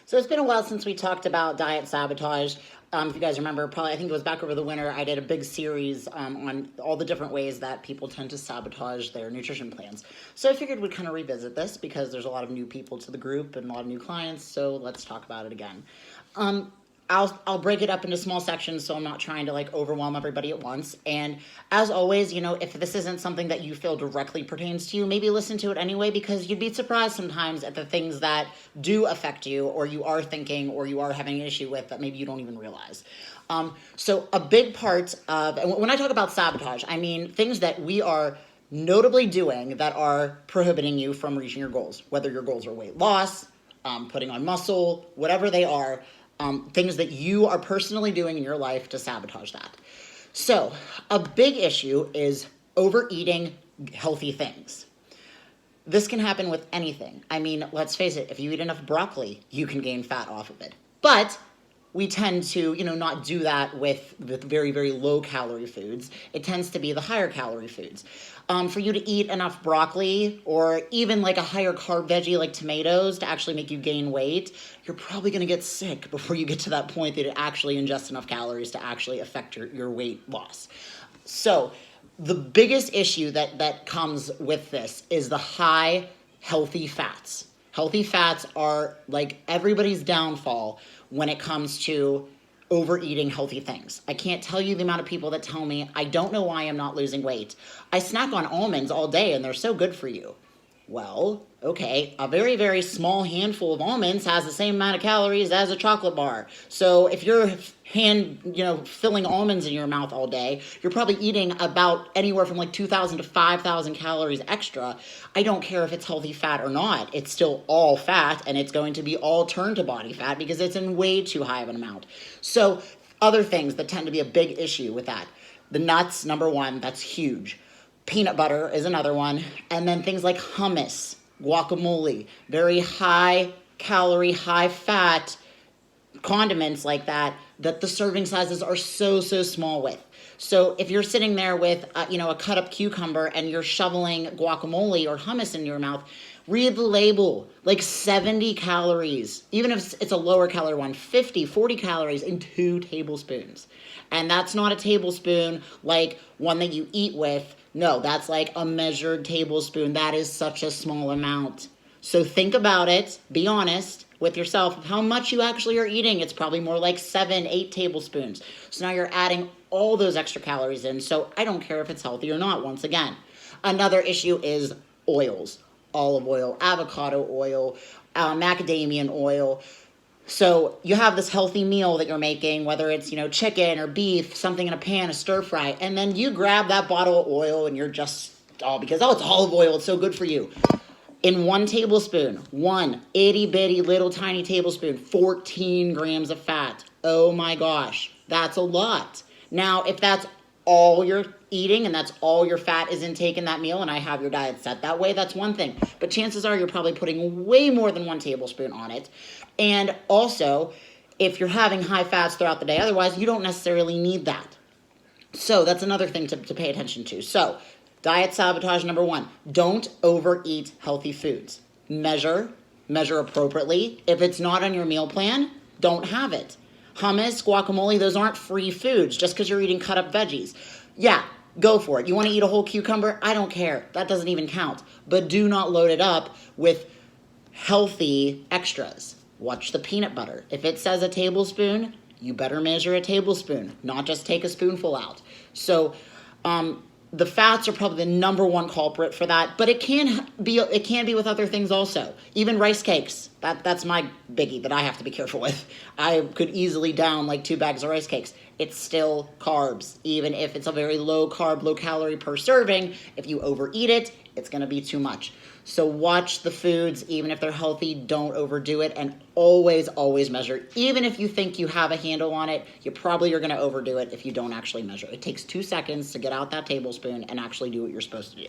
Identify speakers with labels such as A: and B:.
A: So it's been a while since we talked about diet sabotage. If you guys remember, probably I think it was back over the winter, I did a big series on all the different ways that people tend to sabotage their nutrition plans. So I figured we'd kind of revisit this because there's a lot of new people to the group and a lot of new clients, so let's talk about it again. I'll break it up into small sections so I'm not trying to like overwhelm everybody at once. And as always, you know, if this isn't something that you feel directly pertains to you, maybe listen to it anyway, because you'd be surprised sometimes at the things that do affect you, or you are thinking, or you are having an issue with that maybe you don't even realize. So a big part of, and when I talk about sabotage, I mean things that we are notably doing that are prohibiting you from reaching your goals, whether your goals are weight loss, putting on muscle, whatever they are. Things that you are personally doing in your life to sabotage that. So a big issue is overeating healthy things. This can happen with anything. I mean, let's face it, if you eat enough broccoli, you can gain fat off of it. But we tend to, not do that with very, very low calorie foods. It tends to be the higher calorie foods. For you to eat enough broccoli or even like a higher carb veggie like tomatoes to actually make you gain weight, you're probably going to get sick before you get to that point that it actually ingests enough calories to actually affect your weight loss. So the biggest issue that comes with this is the high healthy fats. Healthy fats are like everybody's downfall when it comes to overeating healthy things. I can't tell you the amount of people that tell me, I don't know why I'm not losing weight. I snack on almonds all day and they're so good for you. Well, okay, a very, very small handful of almonds has the same amount of calories as a chocolate bar. So if you're filling almonds in your mouth all day, you're probably eating about anywhere from like 2,000 to 5,000 calories extra. I don't care if it's healthy fat or not. It's still all fat, and it's going to be all turned to body fat because it's in way too high of an amount. So other things that tend to be a big issue with that. The nuts, number one, that's huge. Peanut butter is another one. And then things like hummus, guacamole, very high calorie, high fat condiments like that the serving sizes are so small with. So if you're sitting there with a cut up cucumber and you're shoveling guacamole or hummus in your mouth, read the label, like 70 calories, even if it's a lower calorie one, 50, 40 calories in 2 tablespoons. And that's not a tablespoon like one that you eat with. No, that's like a measured tablespoon. That is such a small amount. So think about it, be honest with yourself of how much you actually are eating. It's probably more like 7, 8 tablespoons. So now you're adding all those extra calories in. So I don't care if it's healthy or not, once again. Another issue is oils, olive oil, avocado oil, macadamia oil. So you have this healthy meal that you're making, whether it's, chicken or beef, something in a pan, a stir fry, and then you grab that bottle of oil and you're just, because it's olive oil, it's so good for you. In 1 tablespoon, one itty bitty little tiny tablespoon, 14 grams of fat. Oh my gosh, that's a lot. Now, if that's all you're eating and that's all your fat is intake in that meal, and I have your diet set that way, that's one thing. But chances are you're probably putting way more than 1 tablespoon on it. And also, if you're having high fats throughout the day, otherwise you don't necessarily need that. So that's another thing to pay attention to. So diet sabotage number 1, don't overeat healthy foods. Measure appropriately. If it's not on your meal plan, don't have it. Hummus, guacamole, those aren't free foods just because you're eating cut up veggies. Yeah, go for it. You want to eat a whole cucumber? I don't care. That doesn't even count. But do not load it up with healthy extras. Watch the peanut butter. If it says a tablespoon, you better measure a tablespoon, not just take a spoonful out. So the fats are probably the number 1 culprit for that, but it can be with other things also. Even rice cakes. That's my biggie that I have to be careful with. I could easily down like 2 bags of rice cakes. It's still carbs, even if it's a very low carb, low calorie per serving. If you overeat it, it's going to be too much. So watch the foods, even if they're healthy, don't overdo it, and always measure. Even if you think you have a handle on it, you probably are going to overdo it if you don't actually measure. It takes 2 seconds to get out that tablespoon and actually do what you're supposed to do.